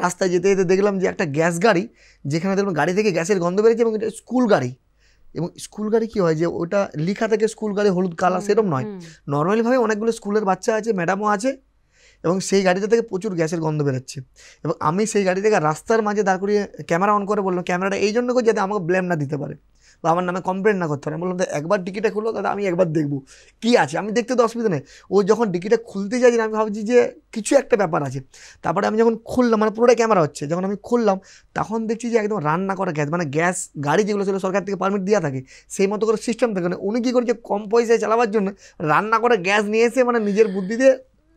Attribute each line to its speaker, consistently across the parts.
Speaker 1: রাস্তায় যেতে যেতে দেখলাম যে একটা গ্যাস গাড়ি, যেখানে দেখলাম গাড়ি থেকে গ্যাসের গন্ধ বেরোচ্ছে, এবং এটা স্কুল গাড়ি। এবং স্কুল গাড়ি কী হয় যে ওটা লেখা থাকে স্কুল গাড়ি হলুদ কালার, সেরকম নয়, নর্মালিভাবে অনেকগুলো স্কুলের বাচ্চা আছে, ম্যাডামও আছে, এবং সেই গাড়িটা থেকে প্রচুর গ্যাসের গন্ধ বেরোচ্ছে। এবং আমি সেই গাড়ি থেকে রাস্তার মাঝে দাঁড় করিয়ে ক্যামেরা অন করে বললাম, ক্যামেরাটা এই জন্য করে যাতে আমাকে ব্লেম না দিতে পারে বা আমার নামে কমপ্লেন না করতে পারে। আমি বললাম একবার ডিকিটা খুলো দাদা, আমি একবার দেখবো কী আছে, আমি দেখতে তো অসুবিধা নেই। ও যখন ডিকিটা খুলতে যাচ্ছি আমি ভাবছি যে কিছু একটা ব্যাপার আছে। তারপরে আমি যখন খুললাম, মানে পুরোটা ক্যামেরা হচ্ছে, যখন আমি খুললাম তখন দেখছি যে একদম রান্না করা গ্যাস, মানে গ্যাস গাড়ি যেগুলো ছিল সরকার থেকে পারমিট দেওয়া থাকে সেই মতো করে সিস্টেম থাকে না। উনি কী করেছে, কম পয়সায় চালাবার জন্য রান্না করে গ্যাস নিয়ে এসে মানে নিজের বুদ্ধি দিয়ে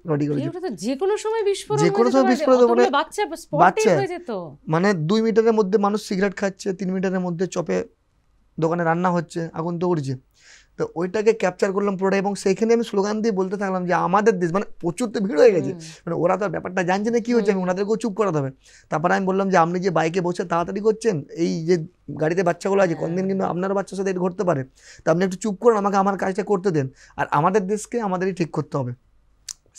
Speaker 1: রেডি করেছে।
Speaker 2: যে কোনো সময় বিস্ফোরণ,
Speaker 1: মানে
Speaker 2: বাচ্চা
Speaker 1: মানে 2 মিটারের মধ্যে মানুষ সিগারেট খাচ্ছে, 3 মিটারের মধ্যে চপে দোকানে রান্না হচ্ছে, আগুন তো উঠছে। তো ওইটাকে ক্যাপচার করলাম পুরোটা, এবং সেইখানে আমি স্লোগান দিয়ে বলতে থাকলাম যে আমাদের দেশ, মানে প্রচুর তো ভিড় হয়ে গেছে, মানে ওরা তো ব্যাপারটা জানছে না কী হচ্ছে, আমি ওনাদেরকেও চুপ করাতে হবে। তারপরে আমি বললাম যে আপনি যে বাইকে বসে তাড়াতাড়ি করছেন, এই যে গাড়িতে বাচ্চাগুলো আছে, কোনদিন কিন্তু আপনারও বাচ্চার সাথে এটা ঘটতে পারে, তো আপনি একটু চুপ করুন, আমাকে আমার কাজটা করতে দেন, আর আমাদের দেশকে আমাদেরই ঠিক করতে হবে।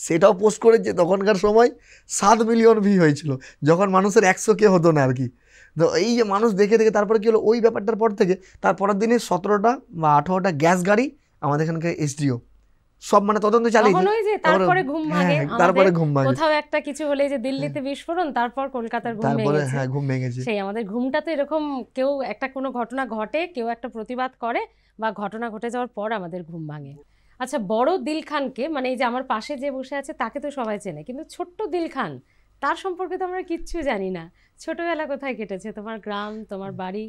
Speaker 1: সেটাও পোস্ট করেছে। তখনকার সময় 7 মিলিয়ন ভিউ হয়েছিল, যখন মানুষের 100K হতো না আর কি। তো এই যে মানুষ দেখে দেখে তারপরে কী হলো, ওই ব্যাপারটার পর থেকে তারপরের দিনে 17টা বা 18টা গ্যাস গাড়ি আমাদের এখানকার SDO সব মানে তদন্ত চালিয়েছে।
Speaker 2: তারপরে ঘুম ভাঙে, কোথাও একটা কিছু হলে যে দিল্লিতে বিস্ফোরণ, তারপর কলকাতার
Speaker 1: ঘুম ভেঙেছে।
Speaker 2: সেই আমাদের ঘুমটা তো এরকম, কেউ একটা কোনো ঘটনা ঘটে, কেউ একটা প্রতিবাদ করে বা ঘটনা ঘটে যাওয়ার পর আমাদের ঘুম ভাঙে। আচ্ছা, বড় দিল খানকে, মানে এই যে আমার পাশে যে বসে আছে তাকে তো সবাই চেনে, কিন্তু ছোট্ট দিল খান তার সম্পর্কে তো আমরা কিচ্ছু জানি না। ছোটবেলা কোথায় কেটেছে? তোমার গ্রাম, তোমার বাড়ি?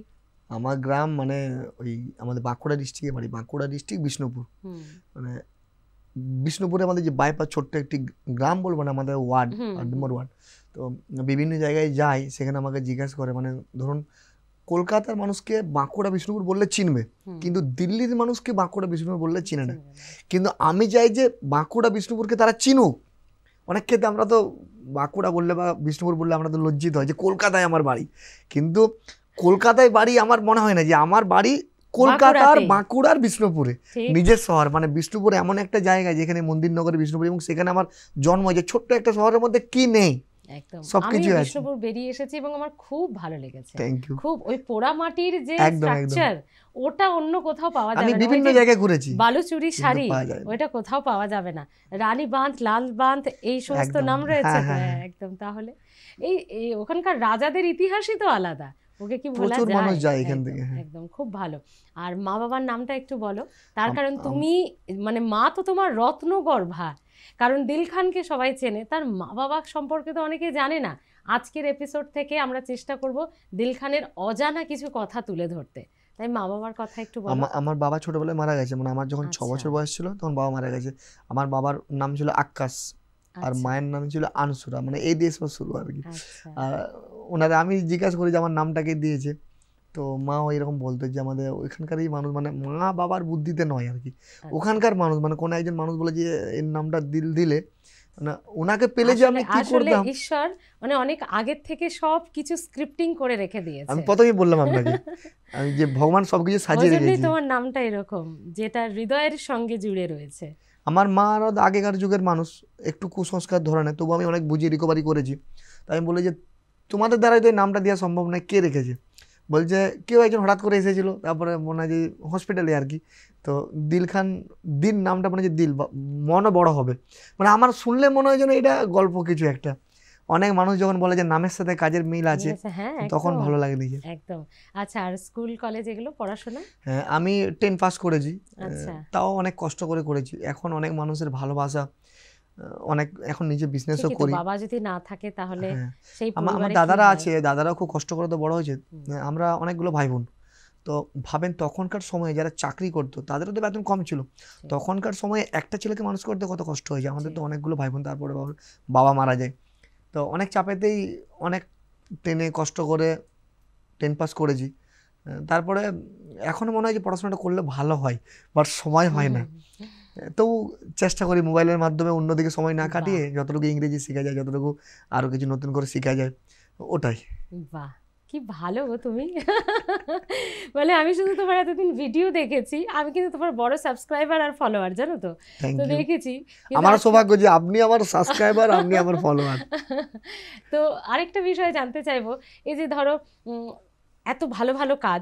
Speaker 1: আমার গ্রাম মানে ওই আমাদের বাঁকুড়া ডিস্ট্রিক্টে বাড়ি, বাঁকুড়া ডিস্ট্রিক্ট বিষ্ণুপুর। মানে বিষ্ণুপুরে আমাদের যে বাইপাস, ছোট্ট একটি গ্রাম বলবো না, আমাদের ওয়ার্ড, 8 নম্বর ওয়ার্ড। তো বিভিন্ন জায়গায় যাই, সেখানে আমাকে জিজ্ঞাসা করে, মানে ধরুন কলকাতার মানুষকে বাঁকুড়া বিষ্ণুপুর বললে চিনবে, কিন্তু দিল্লির মানুষকে বাঁকুড়া বিষ্ণুপুর বললে চিনে না। কিন্তু আমি চাই যে বাঁকুড়া বিষ্ণুপুরকে তারা চিনুক। অনেক ক্ষেত্রে আমরা তো বাঁকুড়া বললে বা বিষ্ণুপুর বললে আমরা তো লজ্জিত হয় যে কলকাতায় আমার বাড়ি, কিন্তু কলকাতায় বাড়ি আমার মনে হয় না যে আমার বাড়ি কলকাতার বাঁকুড়ার বিষ্ণুপুরে, নিজের শহর। মানে বিষ্ণুপুর এমন একটা জায়গা যেখানে মন্দিরনগরে বিষ্ণুপুর, এবং সেখানে আমার জন্ম, যে ছোট্ট একটা শহরের মধ্যে কি নেই, সবকিছু আছে।
Speaker 2: বিষ্ণুপুর বেরিয়ে এসেছি এবং আমার খুব ভালো লেগেছে। খুব ওই পোড়া মাটির যে স্ট্রাকচার, ওটা অন্য কোথাও পাওয়া যাবে না।
Speaker 1: আমি বিভিন্ন জায়গায় ঘুরেছি,
Speaker 2: বালুচুরি শাড়ি, ওইটা কোথাও পাওয়া যাবে না। রানী বাঁধ, লাল বাঁধ, এই সমস্ত নাম রয়েছে। একদম। তাহলে এই ওখানকার রাজাদের ইতিহাসই তো আলাদা, ওকে কি বলা যায়? একদম খুব ভালো। আর মা বাবার নামটা একটু বলো, তার কারণ তুমি মানে মা তো তোমার রত্নগর্ভা, কারণ দিল খানকে সবাই চেনে, তার মা বাবা সম্পর্কে তো অনেকে জানে না। আজকের এপিসোড থেকে আমরা চেষ্টা করব দিল খানের অজানা কিছু কথা তুলে ধরতে, তাই মা বাবার কথা একটু বলো।
Speaker 1: আমার বাবা ছোটবেলায় মারা গেছে, মানে আমার যখন 6 বছর বয়স ছিল তখন বাবা মারা গেছে। আমার বাবার নাম ছিল আকাশ, আর মায়ের নাম ছিল আনসুরা, মানে এই দিয়ে শুরু আর কি। আর ওনারা, আমি জিজ্ঞাসা করি যে আমার নামটাকে দিয়েছে, তো মা এরকম বলতো যে আমাদের ওইখানকারই মানুষ, মানে মা বাবার বুদ্ধিতে নয় আর কি, ওখানকার মানুষ, মানে কোনো একজন মানুষ বলে যে এর নামটা দিলে, মানে ওনাকে পেলে যে আমি কি করতাম।
Speaker 2: ঈশ্বর মানে অনেক আগের থেকে সব কিছু স্ক্রিপ্টিং করে রেখে দিয়েছে।
Speaker 1: আমি প্রথমেই বললাম আপনাকে, আমি যে ভগবান সবকিছু সাজিয়ে রেখেছে।
Speaker 2: তোমার নামটা এরকম, যেটা হৃদয়ের সঙ্গে জুড়ে রয়েছে।
Speaker 1: আমার মা আর আগেকার যুগের মানুষ, একটু কুসংস্কার ধরনের, তবু আমি অনেক বুঝিয়ে রিকভারি করেছি। তাই আমি বলি যে তোমাদের দ্বারাই তো এই নামটা দেওয়া সম্ভব নয়, কে রেখেছে? বলছে কেউ একজন হঠাৎ করে এসেছিলো, তারপরে মনে হয় যে হসপিটালে আর কি, তো দিল খান, দিল নামটা মনে হয় যে দিল, মনও বড় হবে, মানে আমার শুনলে মনে হয় যেন এটা গল্প কিছু একটা। অনেক মানুষ যখন বলে যে নামের সাথে কাজের মিল আছে, তখন ভালো লাগে নিজে।
Speaker 2: একদম। আচ্ছা, আর স্কুল কলেজ এগুলো পড়াশোনা?
Speaker 1: হ্যাঁ, আমি 10 পাস করেছি, তাও অনেক কষ্ট করে করেছি। এখন অনেক মানুষের ভালোবাসা, অনেক এখন নিজে বিজনেসও করি।
Speaker 2: বাবা যদি না থাকে তাহলে সেই
Speaker 1: আমার দাদারা আছে, দাদারাও খুব কষ্ট করে তো বড় হয়েছে। আমরা অনেকগুলো ভাই বোন, তো ভাবেন তখনকার সময়ে যারা চাকরি করতো তাদেরও তো বেতন কম ছিল, তখনকার সময়ে একটা ছেলেকে মানুষ করতে কত কষ্ট হয়েছে। আমাদের তো অনেকগুলো ভাই বোন, তারপরে বাবা মারা যায়, তো অনেক চাপেতেই অনেক টেনে কষ্ট করে 10 পাস করেছি। তারপরে এখনও মনে হয় যে পড়াশোনাটা করলে ভালো হয়, বাট সময় হয় না। তো চেষ্টা করি মোবাইলের মাধ্যমে অন্যদিকে সময় না কাটিয়ে যতটুকু ইংরেজি শেখা যায়, যতটুকু আরও কিছু নতুন করে শেখা যায়, ওটাই।
Speaker 2: বাহ, কি ভালো গো তুমি। মানে আমি শুধু তোমার এতদিন ভিডিও দেখেছি, আমি কিন্তু তোমার বড় সাবস্ক্রাইবার আর ফলোয়ার, জানো তো। তো দেখেছি,
Speaker 1: আমার সৌভাগ্য যে আপনি আমার সাবস্ক্রাইবার, আপনি আমার ফলোয়ার।
Speaker 2: তো আরেকটা বিষয় জানতে চাইবো, এই যে ধরো এত ভালো ভালো কাজ,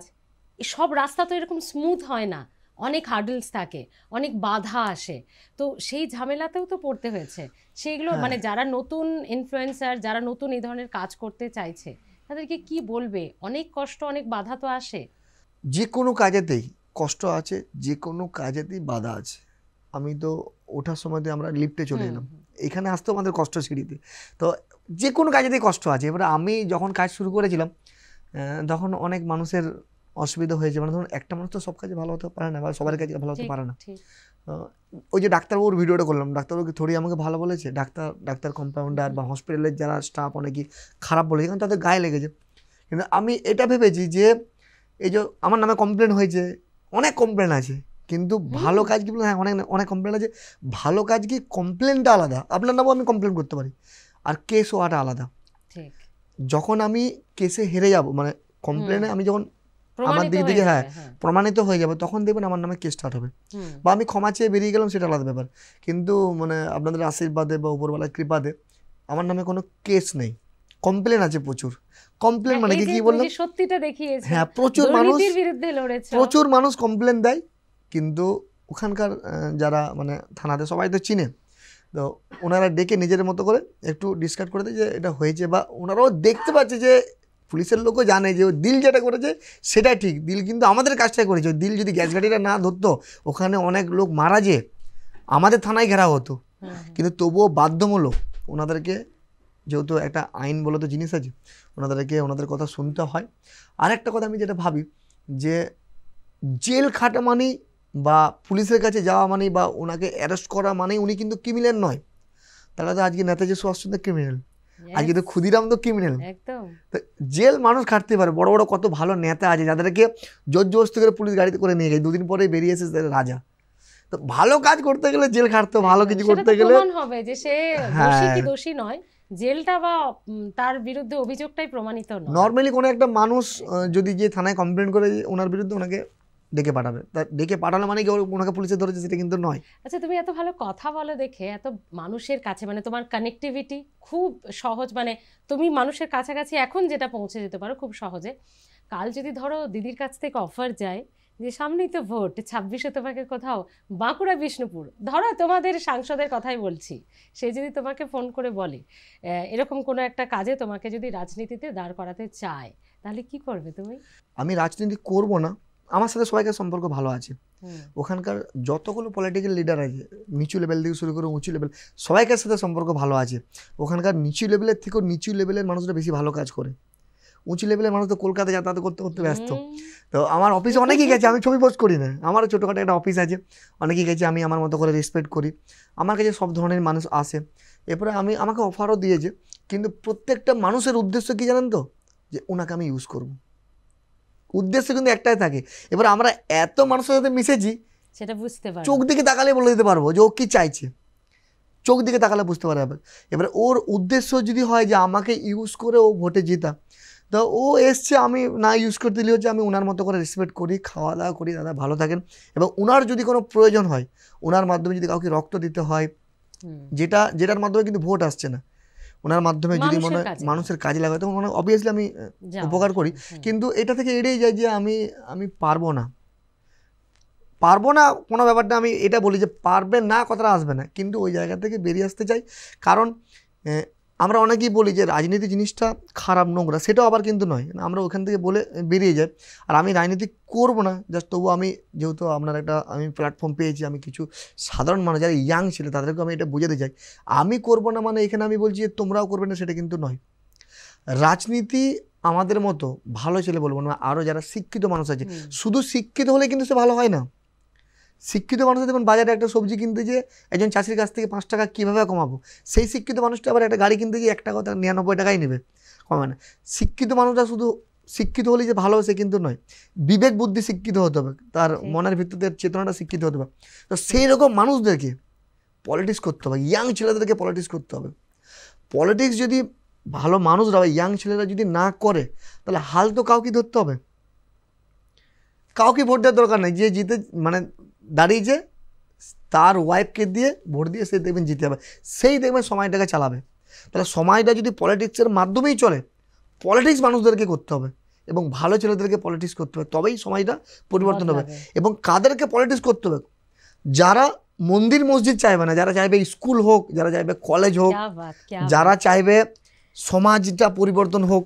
Speaker 2: সব রাস্তা তো এরকম স্মুথ হয় না, অনেক হার্ডলস থাকে, অনেক বাধা আসে, তো সেই ঝামেলাতেও তো পড়তে হয়েছে। সেইগুলো মানে যারা নতুন ইনফ্লুয়েন্সার, যারা নতুন এই ধরনের কাজ করতে চাইছে, তাদেরকে কি বলবে? অনেক কষ্ট, অনেক বাধা তো আসে।
Speaker 1: যে কোনো কাজেতেই কষ্ট আছে, যে কোনো কাজেতেই বাধা আছে। আমি তো ওঠার সময় আমরা লিফটে চলে এলাম, এখানে আসতেও আমাদের কষ্ট সিঁড়িতে, তো যে কোনো কাজেতেই কষ্ট আছে। এবারে আমি যখন কাজ শুরু করেছিলাম তখন অনেক মানুষের অসুবিধা হয়েছে, মানে ধরুন একটা মানুষ তো সব কাজে ভালো হতে পারে না, বা সবার কাজে ভালো হতে পারে না। ওই যে ডাক্তারবাবুর ভিডিওটা করলাম, ডাক্তারবাবু থোড়ি আমাকে ভালো বলেছে, ডাক্তার কম্পাউন্ডার বা হসপিটালের যারা স্টাফ অনেকেই খারাপ বলেছে, কারণ তাদের গায়ে লেগেছে। কিন্তু আমি এটা ভেবেছি যে এই যে আমার নামে কমপ্লেন হয়েছে, অনেক কমপ্লেন আছে, কিন্তু ভালো কাজ কি, হ্যাঁ অনেক অনেক কমপ্লেন আছে, ভালো কাজ কি কমপ্লেনটা আলাদা, আপনার নামও আমি কমপ্লেন করতে পারি, আর কেস হওয়াটা আলাদা। যখন আমি কেসে হেরে যাব, মানে কমপ্লেনে আমি যখন আমার দিক থেকে প্রমাণিত হয়ে যাবে, তখন দেখবেন আমার নামে কেস স্টার্ট হবে, বা আমি ক্ষমা চেয়ে বেরিয়ে গেলাম, সেটা আলাদা ব্যাপার। কিন্তু মানে আপনাদের আশীর্বাদে বা উপরওয়ালার কৃপাতে আমার নামে কোনো কেস নেই, কমপ্লেন আছে প্রচুর। কমপ্লেন মানে কি বললাম,
Speaker 2: সত্যিটা দেখিয়েছে,
Speaker 1: হ্যাঁ প্রচুর মানুষ কমপ্লেন দেয়, কিন্তু ওখানকার যারা মানে থানাতে সবাই তো চিনে, তো ওনারা ডেকে নিজের মতো করে একটু ডিসকাস করে দেয় যে এটা হয়েছে, বা ওনারাও দেখতে পাচ্ছে যে পুলিশের লোকও জানে যে দিল যেটা করেছে সেটা ঠিক, দিল কিন্তু আমাদের কাজটাই করেছে। দিল যদি গ্যাস গাড়িটা না ধরতো, ওখানে অনেক লোক মারা যে আমাদের থানায় ঘেরা হতো, কিন্তু তবুও বাধ্যমূলক ওনাদেরকে, যেহেতু একটা আইন বলে তো জিনিস আছে, ওনাদের কথা শুনতে হয়। আরেকটা কথা আমি যেটা ভাবি, যে জেল খাটা মানেই বা পুলিশের কাছে যাওয়া মানেই বা ওনাকে অ্যারেস্ট করা মানেই উনি কিন্তু ক্রিমিনাল নয়। তাহলে তো আজকে নেতাজি সুভাষচন্দ্র ক্রিমিনাল, আজকে তো ক্ষুদিরাম তো ক্রিমিনাল। তো জেল মানুষ খাটতে পারে, বড় বড় কত ভালো নেতা আছে যাদেরকে জোর জবরদস্তি করে পুলিশ গাড়িতে করে নিয়ে যায়, দুদিন পরে বেরিয়ে এসে রাজা। তো ভালো কাজ করতে গেলে জেল খাটতে, ভালো কিছু করতে গেলে
Speaker 2: হবে যে সে দোষী কি দোষী নয়, জেলটা বা তার বিরুদ্ধে অভিযোগটাই প্রমাণিত নয়।
Speaker 1: নর্মালি কোনো একটা মানুষ যদি যে থানায় কমপ্লেন করে ওনার বিরুদ্ধে, ওনাকে ডেকে পাঠাবে, তার ডেকে পাঠানো মানে কি ওনাকে পুলিশে ধরেছে সেটা কিন্তু নয়।
Speaker 2: আচ্ছা, তুমি এত ভালো কথা বলো দেখে, এত মানুষের কাছে, মানে তোমার কানেক্টিভিটি খুব সহজ, মানে তুমি মানুষের কাছাকাছি এখন যেটা পৌঁছে যেতে পারো খুব সহজে। কাল যদি ধরো দিদির কাছ থেকে অফার যায় যে সামনেই তো ভোট, 26-এ তোমাকে কোথাও বাঁকুড়া বিষ্ণুপুর, ধরো তোমাদের সাংসদের কথাই বলছি, সে যদি তোমাকে ফোন করে বলে এরকম কোনো একটা কাজে তোমাকে যদি রাজনীতিতে দাঁড় করাতে চায়, তাহলে কি করবে তুমি?
Speaker 1: আমি রাজনীতি করব না, আমার সাথে সবাইকার সম্পর্ক ভালো আছে, ওখানকার যতগুলো পলিটিক্যাল লিডার আছে নিচু লেভেল থেকে শুরু করে উঁচু লেভেল, সবাইকার সাথে সম্পর্ক ভালো আছে। ওখানকার নিচু লেভেলের থেকেও নিচু লেভেলের মানুষরা বেশি ভালো কাজ করে, উঁচু লেভেলের মানুষ তো কলকাতায় যাতায়াত করতে করতে ব্যস্ত। তো আমার অফিসে অনেকেই গেছে, আমি ছবি পোস্ট করি না, আমারও ছোটোখাটো একটা অফিস আছে, অনেকেই গেছে, আমি আমার মতো করে রেসপেক্ট করি, আমার কাছে সব ধরনের মানুষ আসে। এরপরে আমাকে অফারও দিয়েছে, কিন্তু প্রত্যেকটা মানুষের উদ্দেশ্য কী জানেন তো, যে ওনাকে আমি ইউজ করব, উদ্দেশ্য কিন্তু একটাই থাকে। এবার আমরা এত মানুষের সাথে মিশেছি,
Speaker 2: সেটা বুঝতে পারবো,
Speaker 1: চোখ দিকে তাকালে বলে দিতে পারবো যে ও কী চাইছে, চোখ দিকে তাকালে বুঝতে পারবে। এবার ওর উদ্দেশ্য যদি হয় যে আমাকে ইউজ করে ও ভোটে জেতা, তো ও এসছে, আমি না ইউজ করতে দিলে হচ্ছে আমি ওনার মতো করে রেসপেক্ট করি, খাওয়া দাওয়া করি, দাদা ভালো থাকেন, এবং ওনার যদি কোনো প্রয়োজন হয়, ওনার মাধ্যমে যদি কাউকে রক্ত দিতে হয়, যেটার মাধ্যমে কিন্তু ভোট আসছে না, ওনার মাধ্যমে যদি মনে হয় মানুষের কাজে লাগায়, তখন মানে অবভিয়াসলি আমি উপকার করি। কিন্তু এটা থেকে এড়িয়ে যায় যে আমি পারবো না কোনো ব্যাপারটা, আমি এটা বলি যে পারবে না কথাটা আসবে না, কিন্তু ওই জায়গা থেকে বেরিয়ে আসতে চাই। কারণ আমরা অনেকেই বলি যে রাজনীতি জিনিসটা খারাপ, নোংরা, সেটাও আবার কিন্তু নয়, আমরা ওখান থেকে বলে বেরিয়ে যাই। আর আমি রাজনীতি করবো না জাস্ট, তবু আমি যেহেতু আপনার আমি প্ল্যাটফর্ম পেয়েছি, আমি কিছু সাধারণ মানুষ যারা ইয়াং ছিল তাদেরকে আমি এটা বোঝাতে চাই, আমি করবো না মানে এখানে আমি বলছি যে তোমরাও করবে না, সেটা কিন্তু নয়। রাজনীতি আমাদের মতো ভালো ছেলে বলবো না, আরও যারা শিক্ষিত মানুষ আছে, শুধু শিক্ষিত হলে কিন্তু সে ভালো হয় না। শিক্ষিত মানুষের দেখুন বাজারে একটা সবজি কিনতে যে একজন চাষির কাছ থেকে 5 টাকা কীভাবে কমাবো, সেই শিক্ষিত মানুষটা আবার একটা গাড়ি কিনতে গিয়ে 1 টাকা 99 টাকাই নেবে, কমে না। শিক্ষিত মানুষরা শুধু শিক্ষিত হলে যে ভালো সে কিন্তু নয়, বিবেক বুদ্ধি শিক্ষিত হতে হবে, তার মনের ভিত্তিতে চেতনাটা শিক্ষিত হতে হবে। তো সেই রকম মানুষদেরকে পলিটিক্স করতে হবে, ইয়াং ছেলেদেরকে পলিটিক্স করতে হবে। পলিটিক্স যদি ভালো মানুষরা বা ইয়াং ছেলেরা যদি না করে তাহলে হাল তো কাউকে ধরতে হবে, কাউকে ভোট দেওয়ার দরকার নেই। যে জিতে মানে দাঁড়িয়েছে তার ওয়াইফকে দিয়ে ভোট দিয়ে সে দেখবেন জিতে যাবে, সেই দেখবেন সময়টাকে চালাবে। তাহলে সময়টা যদি পলিটিক্সের মাধ্যমেই চলে, পলিটিক্স মানুষদেরকে করতে হবে এবং ভালো ছেলেদেরকে পলিটিক্স করতে হবে, তবেই সময়টা পরিবর্তন হবে। এবং কাদেরকে পলিটিক্স করতে হবে? যারা মন্দির মসজিদ চাইবে না, যারা চাইবে স্কুল হোক, যারা চাইবে কলেজ হোক, যারা চাইবে সমাজটা পরিবর্তন হোক,